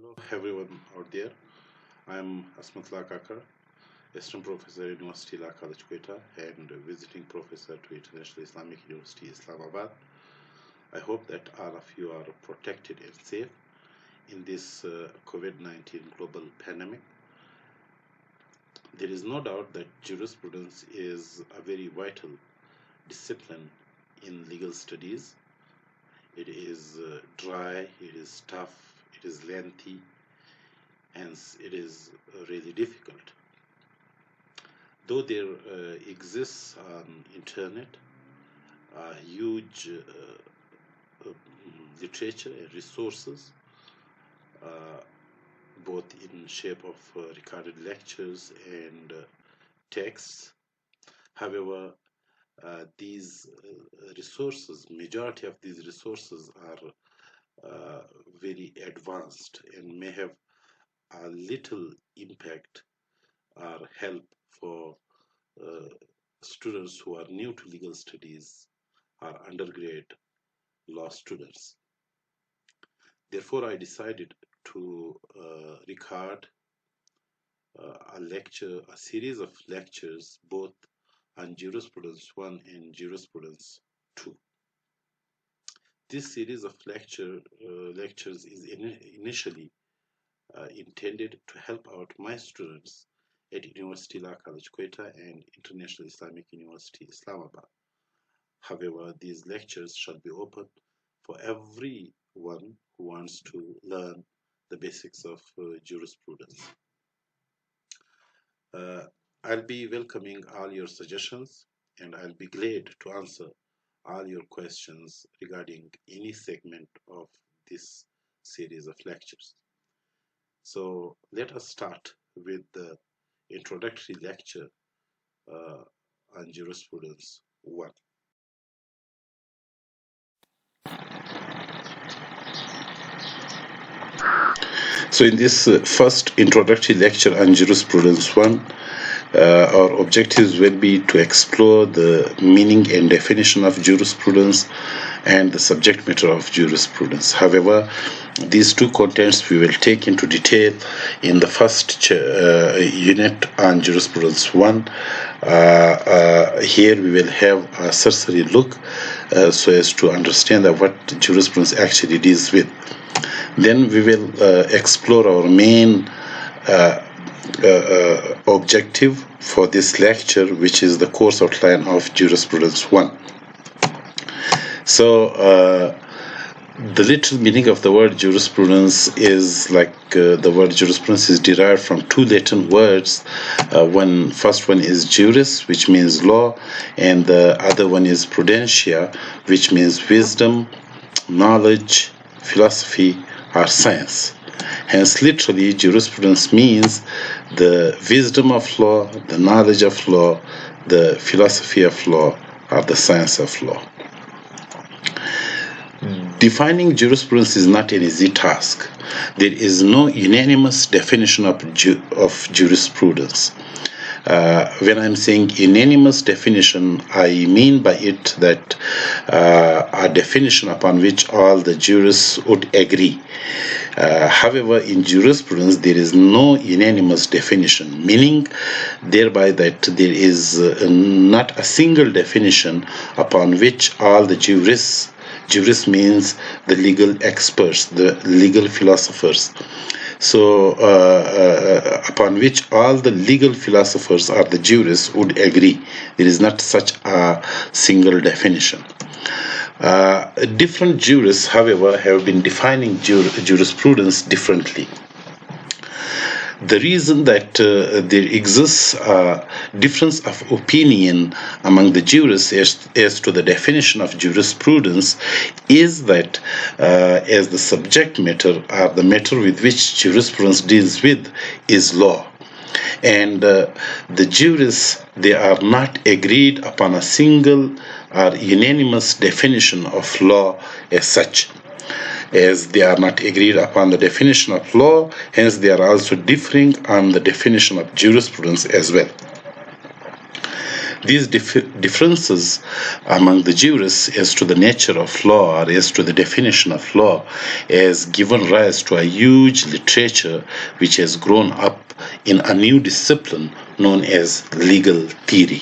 Hello everyone out there. I am Asmatullah Kakar, Assistant Professor at University College Quetta and Visiting Professor to International Islamic University Islamabad. I hope that all of you are protected and safe in this COVID-19 global pandemic. There is no doubt that jurisprudence is a very vital discipline in legal studies. It is dry, it is tough, it is lengthy, hence it is really difficult. Though there exists on internet huge literature and resources, both in shape of recorded lectures and texts. However, these resources, majority of these resources are very advanced and may have a little impact or help for students who are new to legal studies or undergrad law students. Therefore, I decided to record a series of lectures both on Jurisprudence 1 and Jurisprudence 2. This series of lectures is initially intended to help out my students at University College Quetta and International Islamic University Islamabad. However, these lectures shall be open for everyone who wants to learn the basics of jurisprudence. I'll be welcoming all your suggestions and I'll be glad to answer all your questions regarding any segment of this series of lectures. So let us start with the introductory lecture on Jurisprudence 1. So in this first introductory lecture on Jurisprudence 1, our objectives will be to explore the meaning and definition of jurisprudence and the subject matter of jurisprudence. However, these two contents we will take into detail in the first unit on Jurisprudence 1. Here we will have a cursory look so as to understand what jurisprudence actually deals with. Then we will explore our main objective for this lecture, which is the course outline of Jurisprudence 1. So the literal meaning of the word jurisprudence is like the word jurisprudence is derived from two Latin words. First one is juris, which means law, and the other one is prudentia, which means wisdom, knowledge, philosophy, or science. Hence, literally, jurisprudence means the wisdom of law, the knowledge of law, the philosophy of law, or the science of law. Defining jurisprudence is not an easy task. There is no unanimous definition of jurisprudence. When I'm saying unanimous definition, I mean by it that a definition upon which all the jurists would agree. However, in jurisprudence, there is no unanimous definition, meaning thereby that there is not a single definition upon which all the jurists means the legal experts, the legal philosophers. So, upon which all the legal philosophers or the jurists would agree. There is not such a single definition. Different jurists, however, have been defining jurisprudence differently. The reason that there exists a difference of opinion among the jurists as to the definition of jurisprudence is that as the subject matter or the matter with which jurisprudence deals with is law. And the jurists, they are not agreed upon a single or unanimous definition of law as such. As they are not agreed upon the definition of law, hence they are also differing on the definition of jurisprudence as well. These differences among the jurists as to the nature of law or as to the definition of law has given rise to a huge literature which has grown up in a new discipline known as legal theory.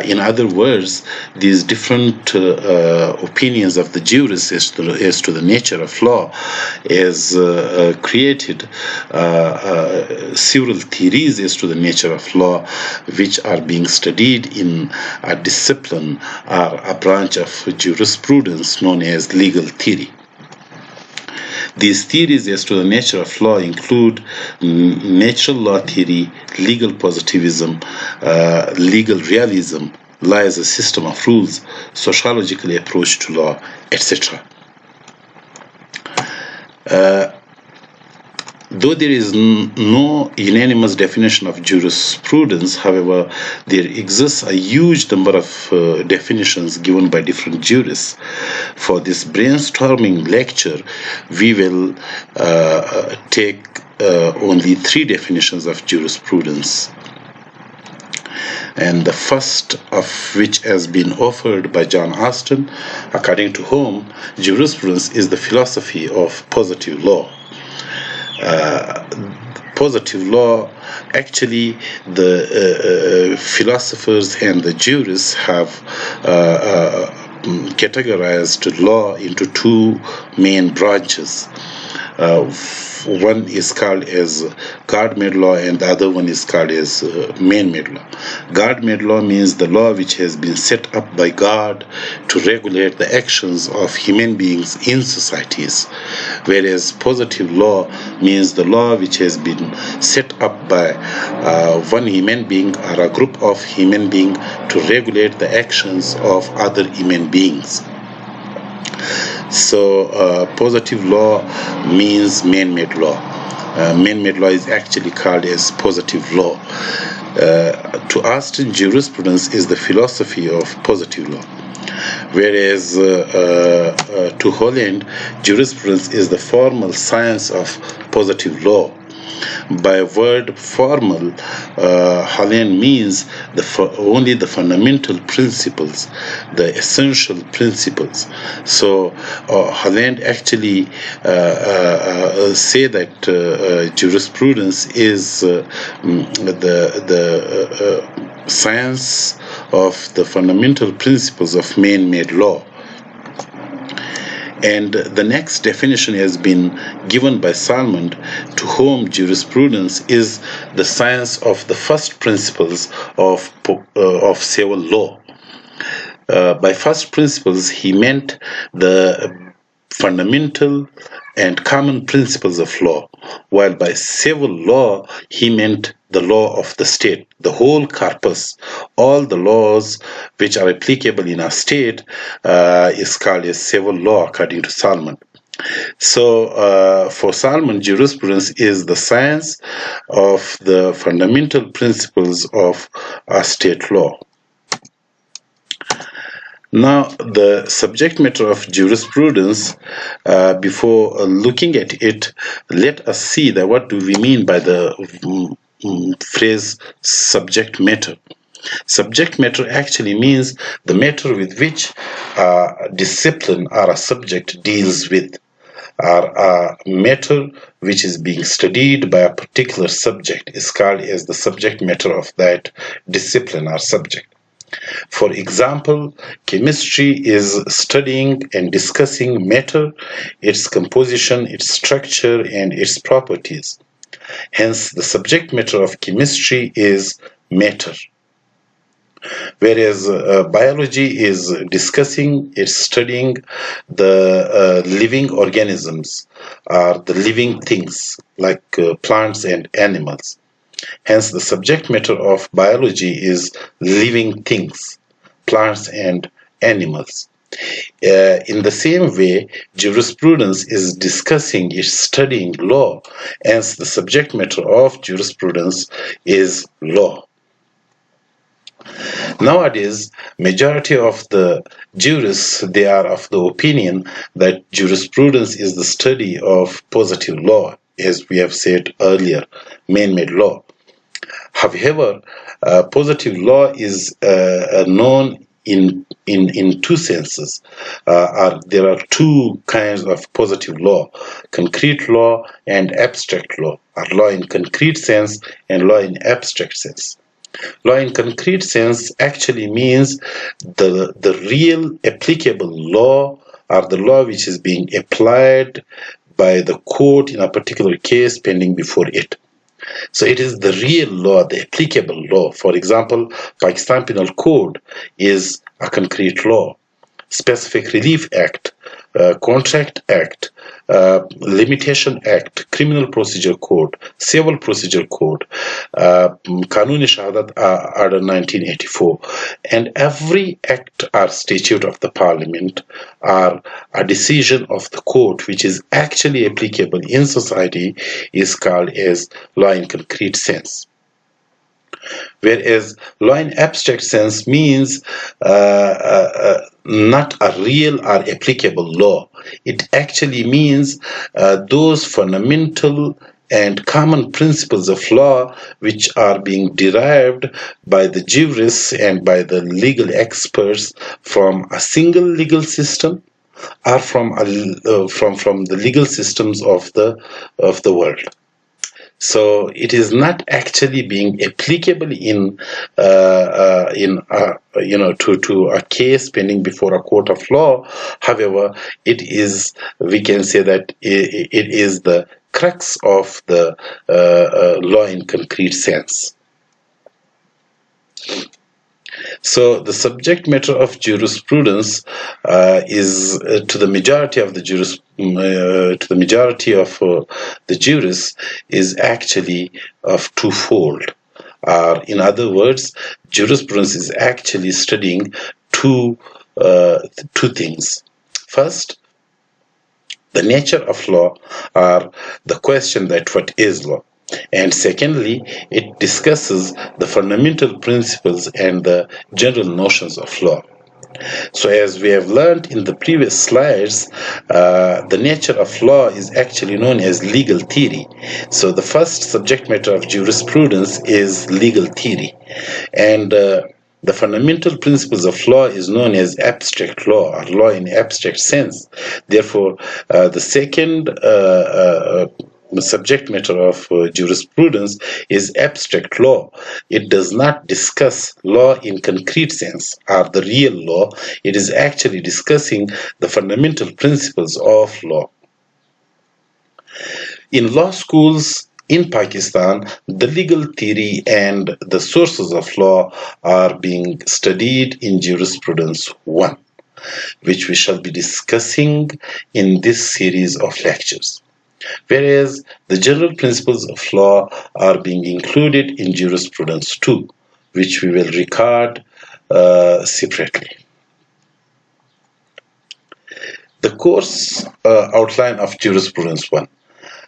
In other words, these different opinions of the jurists as to the nature of law has created several theories as to the nature of law, which are being studied in a discipline or a branch of jurisprudence known as legal theory. These theories as to the nature of law include natural law theory, legal positivism, legal realism, law as a system of rules, sociological approach to law, etc. Though there is no unanimous definition of jurisprudence, however, there exists a huge number of definitions given by different jurists. For this brainstorming lecture, we will take only 3 definitions of jurisprudence. And the first of which has been offered by John Austin, according to whom jurisprudence is the philosophy of positive law. Positive law, actually, the philosophers and the jurists have categorized law into 2 main branches. One is called as God-made law and the other one is called as man-made law. God-made law means the law which has been set up by God to regulate the actions of human beings in societies, whereas positive law means the law which has been set up by one human being or a group of human beings to regulate the actions of other human beings. So positive law means man-made law. Man-made law is actually called as positive law. To Austin, jurisprudence is the philosophy of positive law, whereas to Holland, jurisprudence is the formal science of positive law. By word formal, Holland means only the fundamental principles, the essential principles. So Holland actually say that jurisprudence is the science of the fundamental principles of man-made law. And the next definition has been given by Salmond, to whom jurisprudence is the science of the first principles of civil law. By first principles, he meant the fundamental and common principles of law, while by civil law, he meant the law of the state, the whole corpus. All the laws which are applicable in a state is called as civil law, according to Salmond. So for Salmond, jurisprudence is the science of the fundamental principles of a state law. Now, the subject matter of jurisprudence, before looking at it, let us see that what do we mean by the phrase subject matter. Subject matter actually means the matter with which a discipline or a subject deals with, or a matter which is being studied by a particular subject is called as the subject matter of that discipline or subject. For example, chemistry is studying and discussing matter, its composition, its structure, and its properties. Hence, the subject matter of chemistry is matter. Whereas biology is discussing, it's studying the living organisms, or the living things like plants and animals. Hence, the subject matter of biology is living things, plants and animals. In the same way, jurisprudence is discussing, is studying law. Hence, the subject matter of jurisprudence is law. Nowadays, majority of the jurists, they are of the opinion that jurisprudence is the study of positive law, as we have said earlier, man-made law. However, positive law is known in two senses. There are two kinds of positive law: concrete law and abstract law, or law in concrete sense and law in abstract sense. Law in concrete sense actually means the real applicable law, or the law which is being applied by the court in a particular case pending before it. So it is the real law, the applicable law. For example, Pakistan Penal Code is a concrete law. Specific Relief Act, Contract Act, Limitation Act, Criminal Procedure Code, Civil Procedure Code, Kanun-e-Shahadat Order 1984, and every act or statute of the Parliament or a decision of the court which is actually applicable in society is called as law in concrete sense. Whereas law in abstract sense means not a real or applicable law. It actually means those fundamental and common principles of law which are being derived by the jurists and by the legal experts from a single legal system, or from the legal systems of the world. So it is not actually being applicable to a case pending before a court of law. However, we can say that it is the crux of the law in concrete sense. So the subject matter of jurisprudence is to the majority of the jurists is actually of twofold. In other words, jurisprudence is actually studying two things. First, the nature of law, or the question that what is law. And secondly, it discusses the fundamental principles and the general notions of law. So as we have learned in the previous slides, the nature of law is actually known as legal theory. So the first subject matter of jurisprudence is legal theory. And the fundamental principles of law is known as abstract law, or law in abstract sense. Therefore, the second subject matter of jurisprudence is abstract law. It does not discuss law in concrete sense, or the real law. It is actually discussing the fundamental principles of law. In law schools in Pakistan, the legal theory and the sources of law are being studied in Jurisprudence 1, which we shall be discussing in this series of lectures. Whereas the general principles of law are being included in Jurisprudence 2, which we will record separately. The course outline of Jurisprudence 1.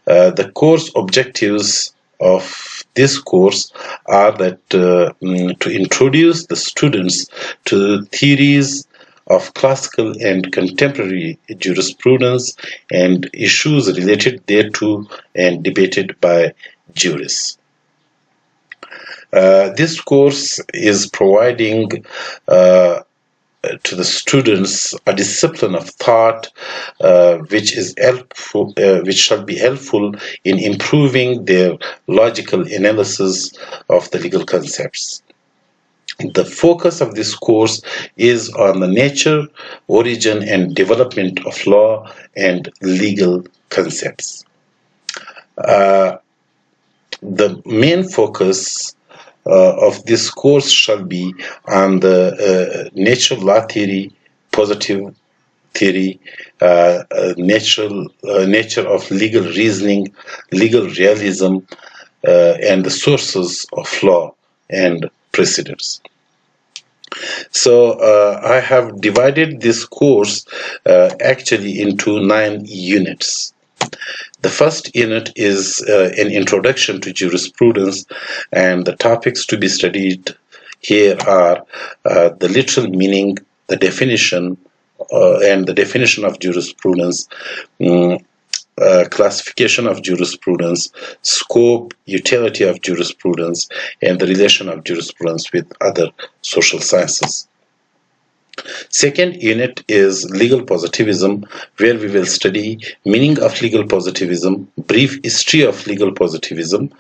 The course objectives of this course are that to introduce the students to theories of classical and contemporary jurisprudence and issues related thereto and debated by jurists. This course is providing to the students a discipline of thought which shall be helpful in improving their logical analysis of the legal concepts. The focus of this course is on the nature, origin, and development of law and legal concepts. The main focus of this course shall be on the natural law theory, positive theory, nature of legal reasoning, legal realism, and the sources of law and precedents. So I have divided this course actually into 9 units. The first unit is an introduction to jurisprudence, and the topics to be studied here are the literal meaning, the definition, and the definition of jurisprudence, classification of jurisprudence, scope, utility of jurisprudence, and the relation of jurisprudence with other social sciences. Second unit is legal positivism, where we will study meaning of legal positivism, brief history of legal positivism,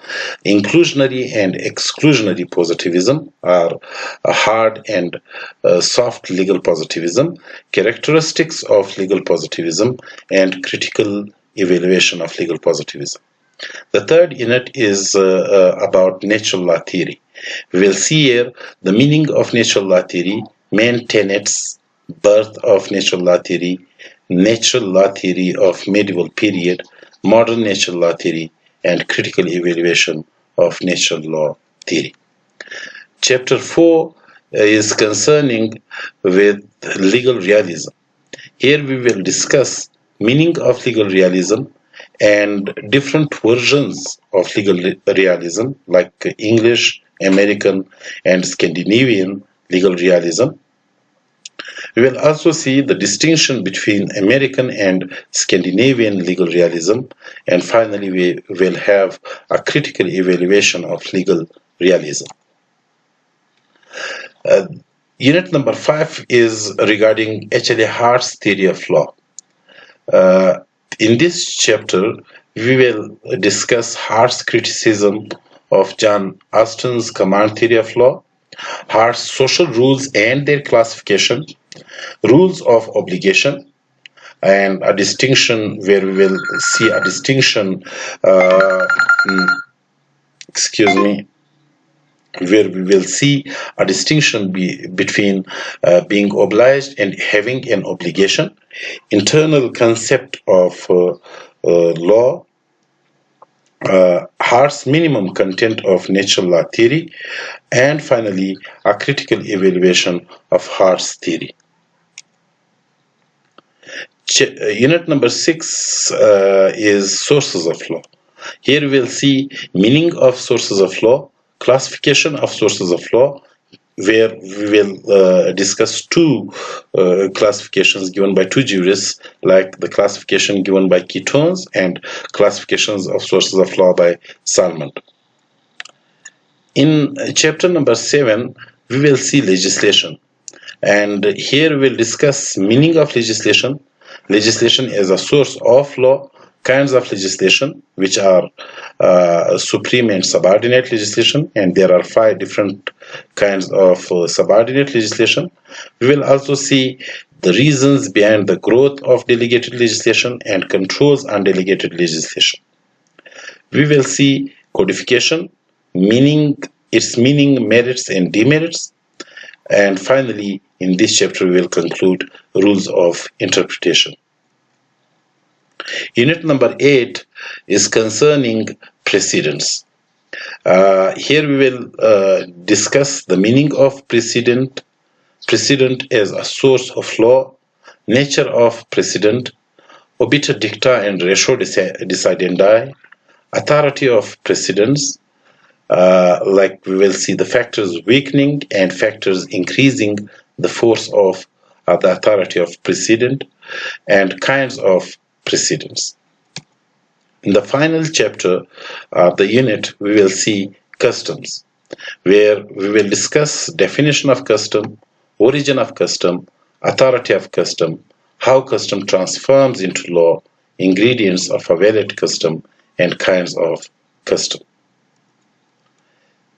inclusionary and exclusionary positivism, or hard and soft legal positivism, characteristics of legal positivism, and critical evaluation of legal positivism. The third unit is about natural law theory. We will see here the meaning of natural law theory, main tenets, birth of natural law theory of medieval period, modern natural law theory, and critical evaluation of natural law theory. Chapter 4 is concerning with legal realism. Here we will discuss meaning of legal realism and different versions of legal realism like English, American, and Scandinavian legal realism. We will also see the distinction between American and Scandinavian legal realism, and finally we will have a critical evaluation of legal realism. Unit number 5 is regarding H.L.A. Hart's theory of law. In this chapter, we will discuss Hart's criticism of John Austin's command theory of law, Hart's social rules and their classification, rules of obligation, and a distinction where we will see a distinction, where we will see a distinction between being obliged and having an obligation, internal concept of law, Hart's minimum content of natural law theory, and finally a critical evaluation of Hart's theory. Unit number 6 is sources of law. Here we will see meaning of sources of law, classification of sources of law, where we will discuss two classifications given by two jurists, like the classification given by Ketones and classifications of sources of law by Salmond. In chapter number 7, we will see legislation, and here we will discuss meaning of legislation, legislation as a source of law, kinds of legislation, which are supreme and subordinate legislation, and there are 5 different kinds of subordinate legislation. We will also see the reasons behind the growth of delegated legislation and controls on delegated legislation. We will see codification, its meaning, merits and demerits, and finally in this chapter we will conclude rules of interpretation. Unit number 8 is concerning precedents. Here we will discuss the meaning of precedent as a source of law, nature of precedent, obiter dicta and ratio decidendi, authority of precedents, like we will see the factors weakening and factors increasing the force of the authority of precedent, and kinds of precedents. In the final chapter of the unit, we will see customs, where we will discuss definition of custom, origin of custom, authority of custom, how custom transforms into law, ingredients of a valid custom, and kinds of custom.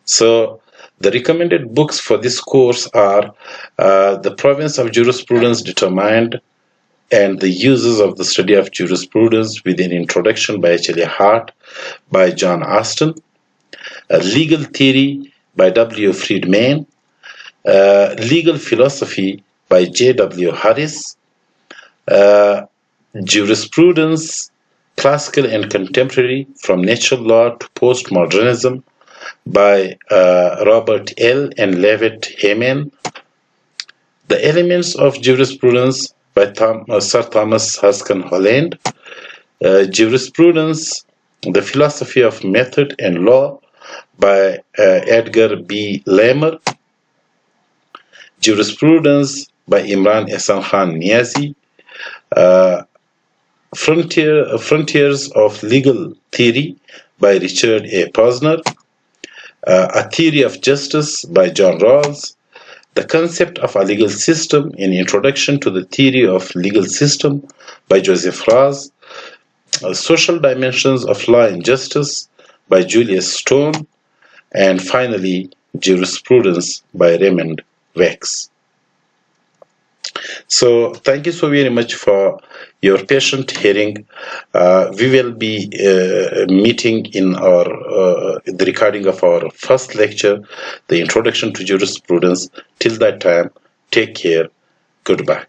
So, the recommended books for this course are The Province of Jurisprudence Determined and the Uses of the Study of Jurisprudence with an Introduction by H.L.A. Hart by John Austin, Legal Theory by W. Friedman, Legal Philosophy by J.W. Harris, Jurisprudence, Classical and Contemporary from Natural Law to Postmodernism by Robert L. and Levitt Hayman, The Elements of Jurisprudence by Sir Thomas Husken Holland, Jurisprudence, The Philosophy of Method and Law by Edgar B. Lamer, Jurisprudence by Imran Ehsan Khan Niazi, Frontiers of Legal Theory by Richard A. Posner, A Theory of Justice by John Rawls, The Concept of a Legal System in Introduction to the Theory of Legal System by Joseph Raz, Social Dimensions of Law and Justice by Julius Stone, and finally, Jurisprudence by Raymond Wex. So thank you so very much for your patient hearing. We will be meeting in our the recording of our first lecture, the Introduction to Jurisprudence. Till that time, take care. Goodbye.